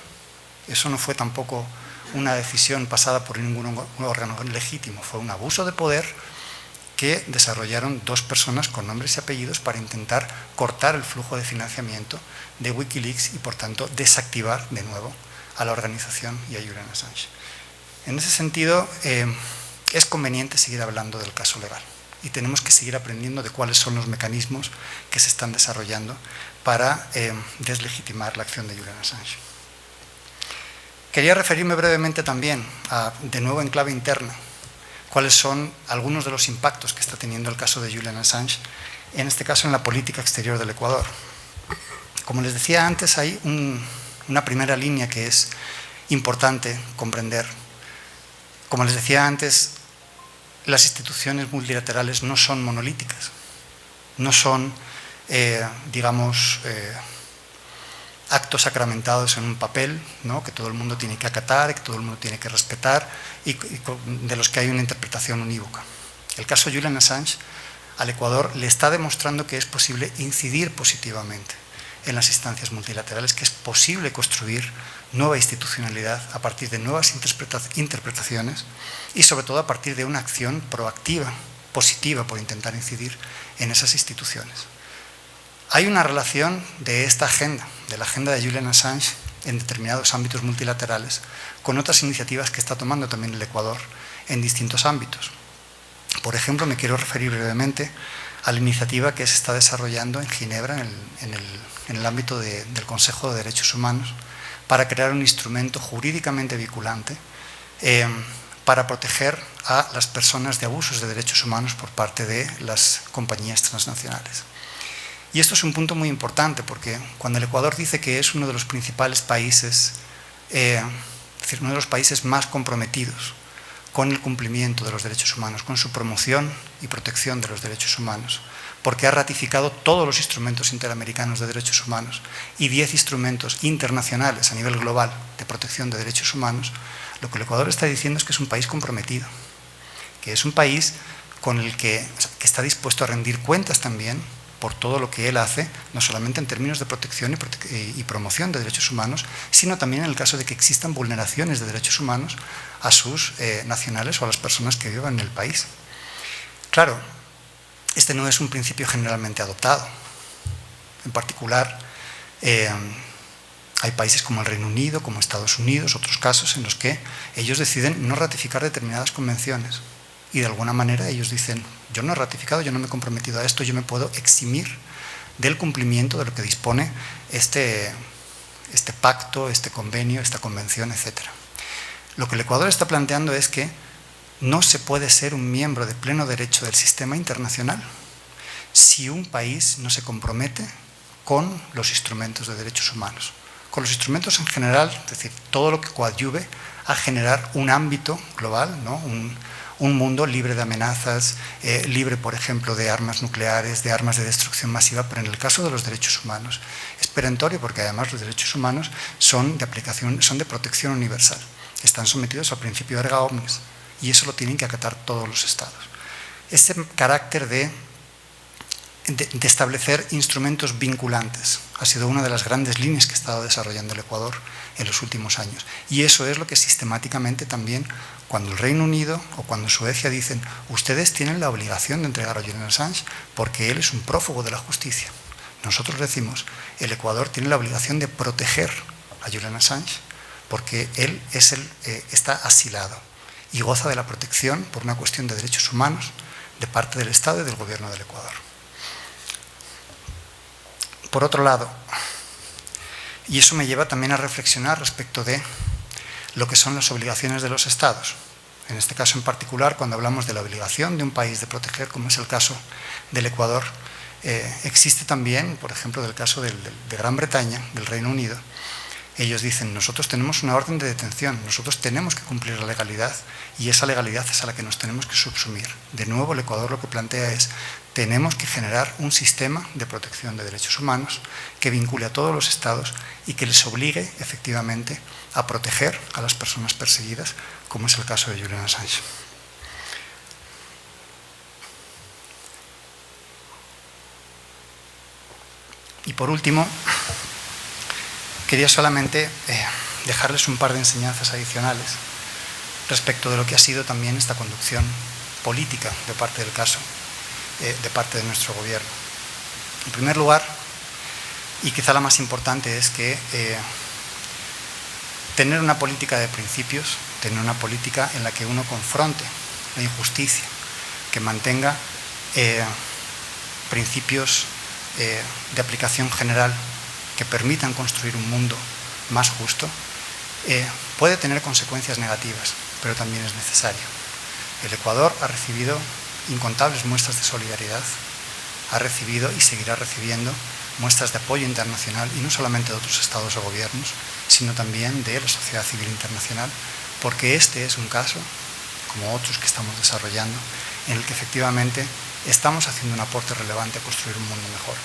eso no fue tampoco una decisión pasada por ningún órgano legítimo, fue un abuso de poder que desarrollaron dos personas con nombres y apellidos para intentar cortar el flujo de financiamiento de Wikileaks y, por tanto, desactivar de nuevo a la organización y a Julian Assange. En ese sentido, es conveniente seguir hablando del caso legal y tenemos que seguir aprendiendo de cuáles son los mecanismos que se están desarrollando para deslegitimar la acción de Julian Assange. Quería referirme brevemente también, de nuevo en clave interna, cuáles son algunos de los impactos que está teniendo el caso de Julian Assange, en este caso en la política exterior del Ecuador. Como les decía antes, hay una primera línea que es importante comprender. Como les decía antes, las instituciones multilaterales no son monolíticas, no son, actos sacramentados en un papel, ¿no?, que todo el mundo tiene que acatar, que todo el mundo tiene que respetar y de los que hay una interpretación unívoca. El caso Julian Assange al Ecuador le está demostrando que es posible incidir positivamente en las instancias multilaterales, que es posible construir nueva institucionalidad a partir de nuevas interpretaciones y sobre todo a partir de una acción proactiva, positiva, por intentar incidir en esas instituciones. Hay una relación de esta agenda, de la agenda de Julian Assange en determinados ámbitos multilaterales, con otras iniciativas que está tomando también el Ecuador en distintos ámbitos. Por ejemplo, me quiero referir brevemente a la iniciativa que se está desarrollando en Ginebra, en el ámbito del Consejo de Derechos Humanos, para crear un instrumento jurídicamente vinculante para proteger a las personas de abusos de derechos humanos por parte de las compañías transnacionales. Y esto es un punto muy importante porque cuando el Ecuador dice que es uno de los principales países, es decir, uno de los países más comprometidos con el cumplimiento de los derechos humanos, con su promoción y protección de los derechos humanos, porque ha ratificado todos los instrumentos interamericanos de derechos humanos y 10 instrumentos internacionales a nivel global de protección de derechos humanos, lo que el Ecuador está diciendo es que es un país comprometido, que es un país con el que está dispuesto a rendir cuentas también por todo lo que él hace, no solamente en términos de protección y promoción de derechos humanos, sino también en el caso de que existan vulneraciones de derechos humanos a sus nacionales o a las personas que vivan en el país. Claro, este no es un principio generalmente adoptado. En particular, hay países como el Reino Unido, como Estados Unidos, otros casos en los que ellos deciden no ratificar determinadas convenciones. Y de alguna manera ellos dicen, yo no he ratificado, yo no me he comprometido a esto, yo me puedo eximir del cumplimiento de lo que dispone este pacto, este convenio, esta convención, etc. Lo que el Ecuador está planteando es que no se puede ser un miembro de pleno derecho del sistema internacional si un país no se compromete con los instrumentos de derechos humanos, con los instrumentos en general, es decir, todo lo que coadyuve a generar un ámbito global, ¿no?, un mundo libre de amenazas, libre, por ejemplo, de armas nucleares, de armas de destrucción masiva, pero en el caso de los derechos humanos es perentorio porque además los derechos humanos son de protección universal, están sometidos al principio erga omnes y eso lo tienen que acatar todos los estados. Este carácter de establecer instrumentos vinculantes ha sido una de las grandes líneas que ha estado desarrollando el Ecuador en los últimos años. Y eso es lo que sistemáticamente también, cuando el Reino Unido o cuando Suecia dicen ustedes tienen la obligación de entregar a Julian Assange porque él es un prófugo de la justicia. Nosotros decimos, el Ecuador tiene la obligación de proteger a Julian Assange porque él está asilado y goza de la protección por una cuestión de derechos humanos de parte del Estado y del gobierno del Ecuador. Por otro lado, y eso me lleva también a reflexionar respecto de lo que son las obligaciones de los Estados. En este caso en particular, cuando hablamos de la obligación de un país de proteger, como es el caso del Ecuador, existe también, por ejemplo, del caso de Gran Bretaña, del Reino Unido. Ellos dicen, nosotros tenemos una orden de detención, nosotros tenemos que cumplir la legalidad y esa legalidad es a la que nos tenemos que subsumir. De nuevo, el Ecuador lo que plantea es, tenemos que generar un sistema de protección de derechos humanos que vincule a todos los Estados y que les obligue efectivamente a proteger a las personas perseguidas, como es el caso de Julian Assange. Y por último, quería solamente dejarles un par de enseñanzas adicionales respecto de lo que ha sido también esta conducción política de parte del caso, de parte de nuestro gobierno. En primer lugar, y quizá la más importante, es que tener una política de principios, tener una política en la que uno confronte la injusticia, que mantenga principios de aplicación general que permitan construir un mundo más justo, puede tener consecuencias negativas, pero también es necesario. El Ecuador ha recibido incontables muestras de solidaridad, ha recibido y seguirá recibiendo muestras de apoyo internacional, y no solamente de otros estados o gobiernos, sino también de la sociedad civil internacional, porque este es un caso, como otros que estamos desarrollando, en el que efectivamente estamos haciendo un aporte relevante a construir un mundo mejor.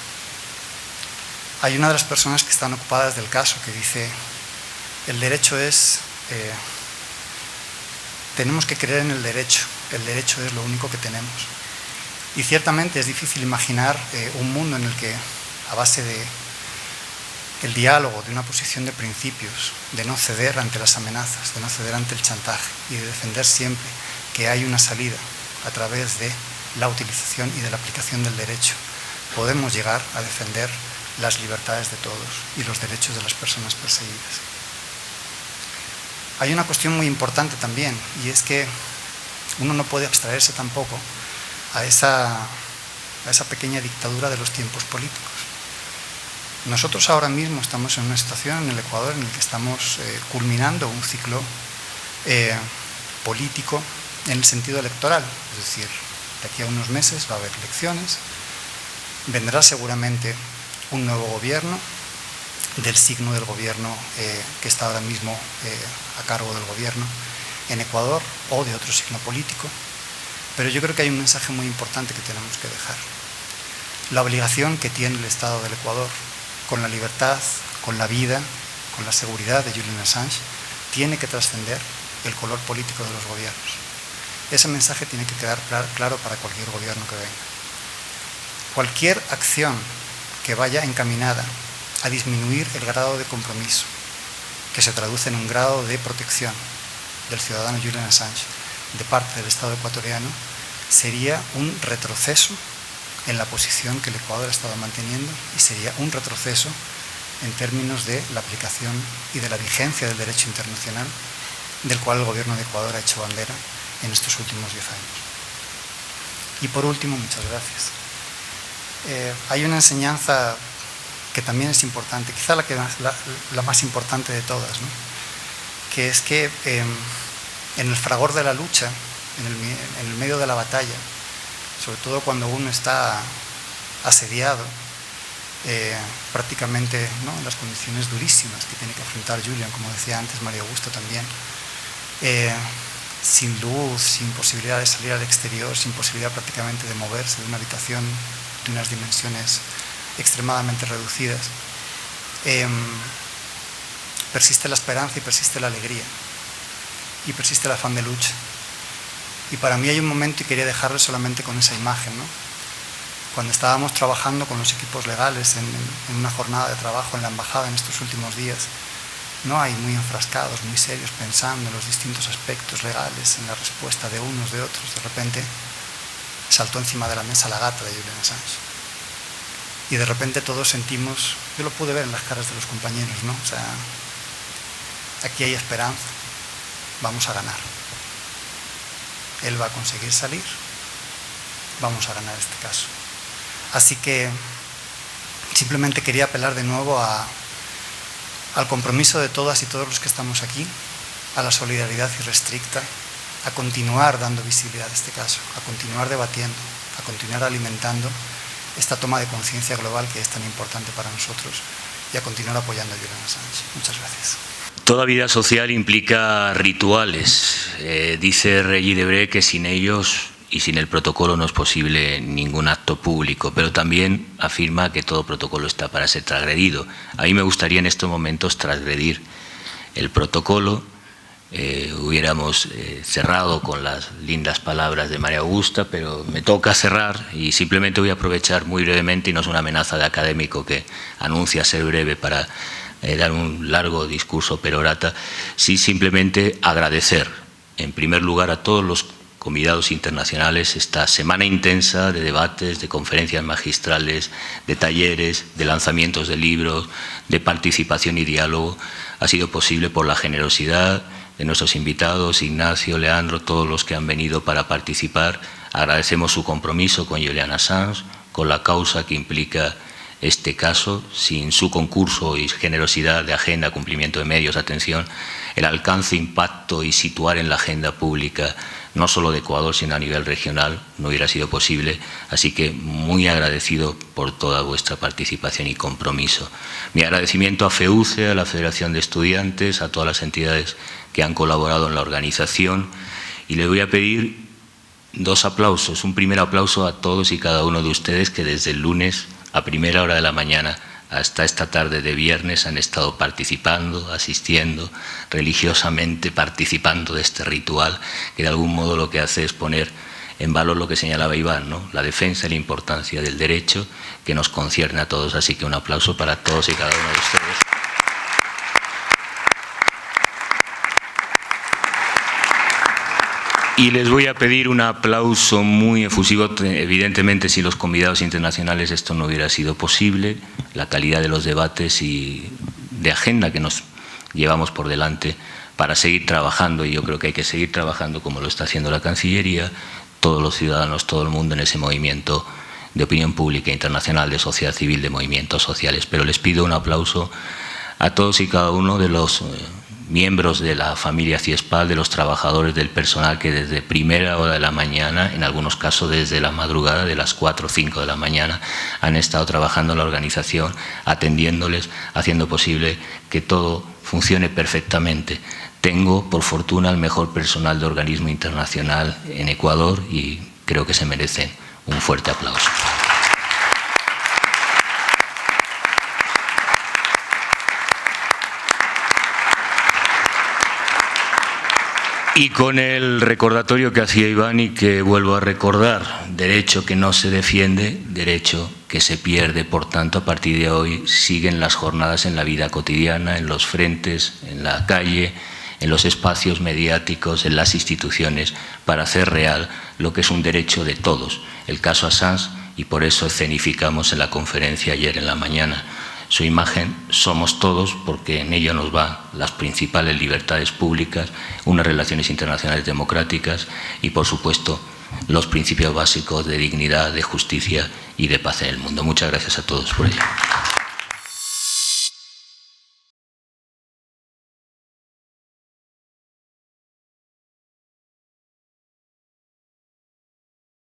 Hay una de las personas que están ocupadas del caso que dice, el derecho es, tenemos que creer en el derecho es lo único que tenemos. Y ciertamente es difícil imaginar un mundo en el que, a base de el diálogo, de una posición de principios, de no ceder ante las amenazas, de no ceder ante el chantaje y de defender siempre que hay una salida a través de la utilización y de la aplicación del derecho, podemos llegar a defender las libertades de todos y los derechos de las personas perseguidas. Hay una cuestión muy importante también, y es que uno no puede abstraerse tampoco a esa pequeña dictadura de los tiempos políticos. Nosotros ahora mismo estamos en una situación en el Ecuador en el que estamos culminando un ciclo político en el sentido electoral, es decir, de aquí a unos meses va a haber elecciones, vendrá seguramente un nuevo gobierno del signo del gobierno que está ahora mismo a cargo del gobierno en Ecuador o de otro signo político, pero yo creo que hay un mensaje muy importante que tenemos que dejar. La obligación que tiene el Estado del Ecuador con la libertad, con la vida, con la seguridad de Julian Assange, tiene que trascender el color político de los gobiernos. Ese mensaje tiene que quedar claro para cualquier gobierno que venga. Cualquier acción que vaya encaminada a disminuir el grado de compromiso, que se traduce en un grado de protección del ciudadano Julian Assange de parte del Estado ecuatoriano, sería un retroceso en la posición que el Ecuador ha estado manteniendo y sería un retroceso en términos de la aplicación y de la vigencia del derecho internacional del cual el gobierno de Ecuador ha hecho bandera en estos últimos 10 años. Y por último, muchas gracias. Hay una enseñanza que también es importante, quizá la más importante de todas, ¿no? Que es que en el fragor de la lucha, en el medio de la batalla, sobre todo cuando uno está asediado, prácticamente, ¿no?, en las condiciones durísimas que tiene que afrontar Julian, como decía antes María Augusta también, sin luz, sin posibilidad de salir al exterior, sin posibilidad prácticamente de moverse de una habitación de unas dimensiones extremadamente reducidas, persiste la esperanza y persiste la alegría y persiste el afán de lucha. Y para mí hay un momento, y quería dejarlo solamente con esa imagen, ¿no? Cuando estábamos trabajando con los equipos legales en una jornada de trabajo en la embajada en estos últimos días, no hay muy enfrascados, muy serios, pensando en los distintos aspectos legales, en la respuesta de unos, de otros, de repente saltó encima de la mesa la gata de Julian Assange. Y de repente todos sentimos, yo lo pude ver en las caras de los compañeros, ¿no? O sea, aquí hay esperanza, vamos a ganar. Él va a conseguir salir, vamos a ganar este caso. Así que simplemente quería apelar de nuevo al compromiso de todas y todos los que estamos aquí, a la solidaridad irrestricta, a continuar dando visibilidad a este caso, a continuar debatiendo, a continuar alimentando esta toma de conciencia global que es tan importante para nosotros y a continuar apoyando a Julian Assange. Muchas gracias. Toda vida social implica rituales. Dice Regis Debray que sin ellos y sin el protocolo no es posible ningún acto público, pero también afirma que todo protocolo está para ser transgredido. A mí me gustaría en estos momentos transgredir el protocolo. Hubiéramos cerrado con las lindas palabras de María Augusta, pero me toca cerrar y simplemente voy a aprovechar muy brevemente, y no es una amenaza de académico que anuncia ser breve para dar un largo discurso perorata, sí simplemente agradecer en primer lugar a todos los convidados internacionales esta semana intensa de debates, de conferencias magistrales, de talleres, de lanzamientos de libros, de participación y diálogo. Ha sido posible por la generosidad de nuestros invitados, Ignacio, Leandro, todos los que han venido para participar. Agradecemos su compromiso con Julian Assange, con la causa que implica este caso. Sin su concurso y generosidad de agenda, cumplimiento de medios, atención, el alcance, impacto y situar en la agenda pública no solo de Ecuador, sino a nivel regional, no hubiera sido posible. Así que muy agradecido por toda vuestra participación y compromiso. Mi agradecimiento a FEUCE, a la Federación de Estudiantes, a todas las entidades que han colaborado en la organización, y les voy a pedir dos aplausos. Un primer aplauso a todos y cada uno de ustedes que desde el lunes a primera hora de la mañana hasta esta tarde de viernes han estado participando, asistiendo, religiosamente participando de este ritual, que de algún modo lo que hace es poner en valor lo que señalaba Iván, ¿no? La defensa y la importancia del derecho que nos concierne a todos. Así que un aplauso para todos y cada uno de ustedes. Y les voy a pedir un aplauso muy efusivo. Evidentemente, sin los convidados internacionales esto no hubiera sido posible. La calidad de los debates y de agenda que nos llevamos por delante para seguir trabajando, y yo creo que hay que seguir trabajando como lo está haciendo la Cancillería, todos los ciudadanos, todo el mundo en ese movimiento de opinión pública internacional, de sociedad civil, de movimientos sociales. Pero les pido un aplauso a todos y cada uno de los miembros de la familia CIESPAL, de los trabajadores, del personal que desde primera hora de la mañana, en algunos casos desde la madrugada, de las 4 o 5 de la mañana, han estado trabajando en la organización, atendiéndoles, haciendo posible que todo funcione perfectamente. Tengo, por fortuna, el mejor personal de organismo internacional en Ecuador y creo que se merecen un fuerte aplauso. Y con el recordatorio que hacía Iván y que vuelvo a recordar, derecho que no se defiende, derecho que se pierde. Por tanto, a partir de hoy siguen las jornadas en la vida cotidiana, en los frentes, en la calle, en los espacios mediáticos, en las instituciones, para hacer real lo que es un derecho de todos, el caso Assange, y por eso escenificamos en la conferencia ayer en la mañana. Su imagen somos todos, porque en ello nos van las principales libertades públicas, unas relaciones internacionales democráticas y, por supuesto, los principios básicos de dignidad, de justicia y de paz en el mundo. Muchas gracias a todos por ello.